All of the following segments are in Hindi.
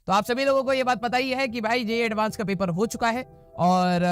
तो आप सभी लोगों को ये बात पता ही है कि भाई जेईई एडवांस का पेपर हो चुका है और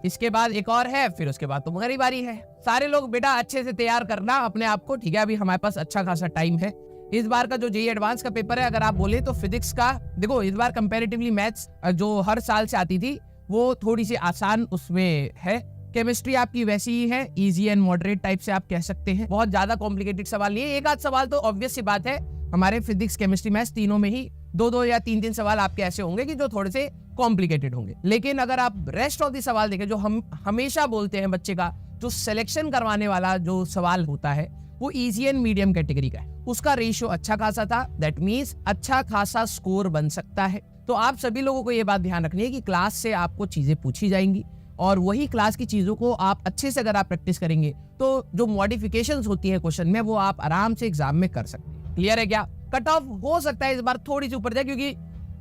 इसके बाद एक और है, फिर उसके बाद तो तुम्हारी बारी है। सारे लोग बेटा अच्छे से तैयार करना अपने आप को, ठीक है। अभी हमारे पास अच्छा खासा टाइम है। इस बार का जो जेईई एडवांस का पेपर है, अगर आप बोले तो फिजिक्स का, देखो इस बार कंपैरेटिवली मैथ्स जो हर साल से आती थी वो थोड़ी सी आसान उसमें है। केमिस्ट्री आपकी वैसी ही है, इजी एंड मॉडरेट टाइप से आप कह सकते हैं। बहुत ज्यादा कॉम्प्लिकेटेड सवाल नहीं है। एक आध सवाल तो ऑब्वियस सी बात है, हमारे फिजिक्स केमिस्ट्री मैथ्स तीनों में ही दो या तीन सवाल आपके ऐसे होंगे कि जो थोड़े से कॉम्प्लिकेटेड होंगे। लेकिन अगर आप रेस्ट ऑफ द सवाल देखें, जो हम हमेशा बोलते हैं बच्चे का जो सिलेक्शन करवाने वाला जो सवाल होता है वो इजी एंड मीडियम कैटेगरी का है, उसका रेशियो अच्छा खासा था। दैट मीन्स अच्छा खासा स्कोर बन सकता है। तो आप सभी लोगों को ये बात ध्यान रखनी है कि क्लास से आपको चीजें पूछी जाएंगी और वही क्लास की चीजों को आप अच्छे से अगर आप प्रैक्टिस करेंगे तो जो मॉडिफिकेशंस होती है क्वेश्चन में वो आप आराम से एग्जाम में कर सकते हैं। क्लियर है क्या? कट ऑफ हो सकता है इस बार थोड़ी सी ऊपर जाए, क्योंकि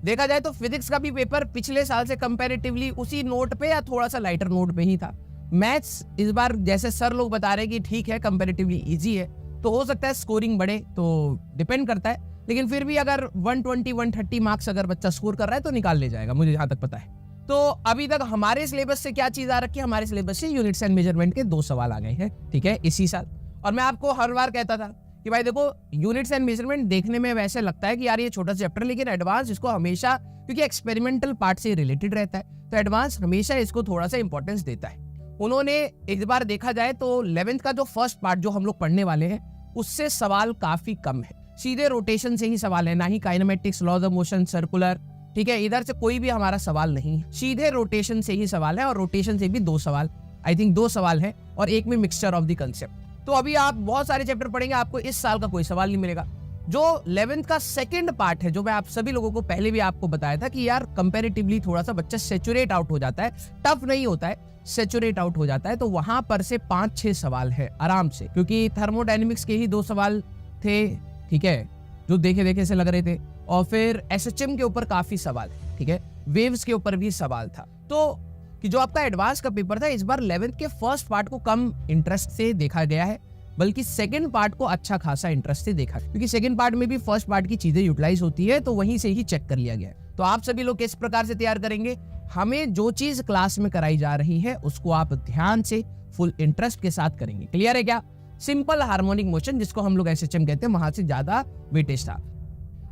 देखा जाए तो फिजिक्स का भी पेपर पिछले साल से कंपैरेटिवली उसी नोट पे या थोड़ा सा लाइटर नोट पे ही था। मैथ्स इस बार जैसे सर लोग बता रहे हैं कि ठीक है कंपैरेटिवली इजी है, तो हो सकता है स्कोरिंग बढ़े, तो डिपेंड करता है। लेकिन फिर भी अगर 120-130 मार्क्स अगर बच्चा स्कोर कर रहा है तो निकाल ले जाएगा, मुझे जहां तक पता है। तो अभी तक हमारे सिलेबस से क्या चीज आ रखी है, हमारे सिलेबस से यूनिट्स एंड मेजरमेंट के 2 सवाल आ गए हैं, ठीक है, इसी साल। और मैं आपको हर बार कहता था कि भाई देखो यूनिट्स एंड मेजरमेंट देखने में वैसे लगता है कि यार ये छोटा सा चैप्टर, लेकिन एडवांस इसको हमेशा, क्योंकि एक्सपेरिमेंटल पार्ट से रिलेटेड रहता है, तो एडवांस हमेशा इसको थोड़ा सा इंपॉर्टेंस देता है। उन्होंने इस बार देखा जाए तो 11th का जो फर्स्ट पार्ट जो हम लोग पढ़ने वाले हैं उससे सवाल काफी कम है। सीधे रोटेशन से ही सवाल है, ना ही kinematics, laws of motion, circular, ठीक है, इधर से कोई भी हमारा सवाल नहीं है। सीधे रोटेशन से ही सवाल है और रोटेशन से भी 2 सवाल, आई थिंक 2 सवाल है और एक में मिक्सचर ऑफ द कंसेप्ट। तो अभी आप बहुत सारे चैप्टर पढ़ेंगे, आपको इस साल का कोई सवाल नहीं मिलेगा। जो 11th का सेकंड पार्ट है, जो मैं आप सभी लोगों को पहले भी आपको बताया था कि यार कंपैरेटिवली थोड़ा सा बच्चा सेचुरेट आउट हो जाता है, टफ नहीं होता है, सेचुरेट आउट हो जाता है, तो वहां पर से 5-6 सवाल है आराम से, क्योंकि थर्मोडायनेमिक्स के ही 2 सवाल थे, ठीक है, जो देखे देखे से लग रहे थे, और फिर एसएचएम के ऊपर काफी सवाल, ठीक है, वेव्स के ऊपर भी सवाल था। तो कि जो आपका एडवांस का पेपर था इस बार 11th के फर्स्ट पार्ट को कम इंटरेस्ट से देखा गया है, बल्कि सेकंड पार्ट को अच्छा खासा इंटरेस्ट से देखा, क्योंकि सेकंड पार्ट में भी फर्स्ट पार्ट की चीजें यूटिलाइज होती है, तो वहीं से ही चेक कर लिया गया है। तो आप सभी लोग किस प्रकार से तैयार करेंगे, हमें जो चीज क्लास में कराई जा रही है उसको आप ध्यान से फुल इंटरेस्ट के साथ करेंगे। क्लियर है क्या? सिंपल हार्मोनिक मोशन जिसको हम लोग एसएचएम कहते हैं, वहां से ज्यादा वेटेज था।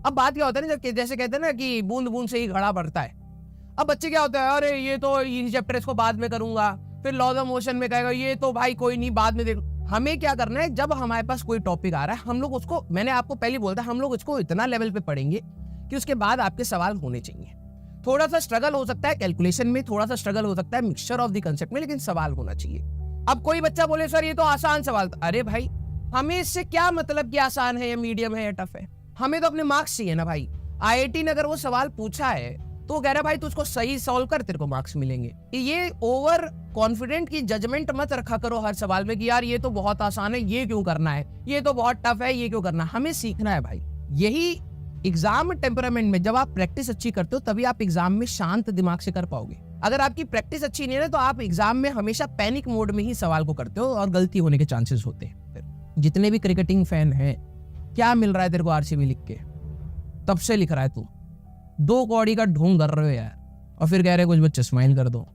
अब बात क्या होता है ना, जब जैसे कहते हैं ना कि बूंद बूंद से ही घड़ा बढ़ता है। अब बच्चे क्या होता है, अरे ये तो इजी चैप्टर, इसको बाद में करूंगा, फिर लॉज ऑफ मोशन में कहेगा ये तो भाई कोई नहीं बाद में देख। हमें क्या करना है, जब हमारे पास कोई टॉपिक आ रहा है हम लोग उसको, मैंने आपको पहले बोला था, हम लोग उसको इतना लेवल पे पढ़ेंगे कि उसके बाद आपके सवाल होने चाहिए। थोड़ा सा स्ट्रगल हो सकता है कैलकुलेशन में, थोड़ा सा स्ट्रगल हो सकता है मिक्सचर ऑफ द कंसेप्ट में, लेकिन सवाल होना चाहिए। अब कोई बच्चा बोले सर ये तो आसान सवाल था, अरे भाई हमें इससे क्या मतलब कि आसान है या मीडियम है या टफ है, हमें तो अपने मार्क्स चाहिए ना भाई। आईआईटी ने अगर वो सवाल पूछा है तो कह रहा भाई तू उसको सही सॉल्व कर, तेरे को मार्क्स मिलेंगे। ये ओवर कॉन्फिडेंट की जजमेंट मत रखा करो हर सवाल में कि यार ये तो बहुत आसान है, ये क्यों करना है, ये तो बहुत टफ है, ये क्यों करना है। हमें सीखना है भाई। यही एग्जाम टेम्परामेंट में जब आप प्रैक्टिस अच्छी करते हो तभी आप एग्जाम में शांत दिमाग से कर पाओगे। अगर आपकी प्रैक्टिस अच्छी नहीं है तो आप एग्जाम में हमेशा पैनिक मोड में ही सवाल को करते हो और गलती होने के चांसेस होते हैं। जितने भी क्रिकेटिंग फैन हैं, क्या मिल रहा है तेरे को आरसीबी लिख के, तब से लिख रहा है तू 2 कौड़ी का ढोंग कर रहे हो यार, और फिर कह रहे कुछ बच्चे स्माइल कर दो।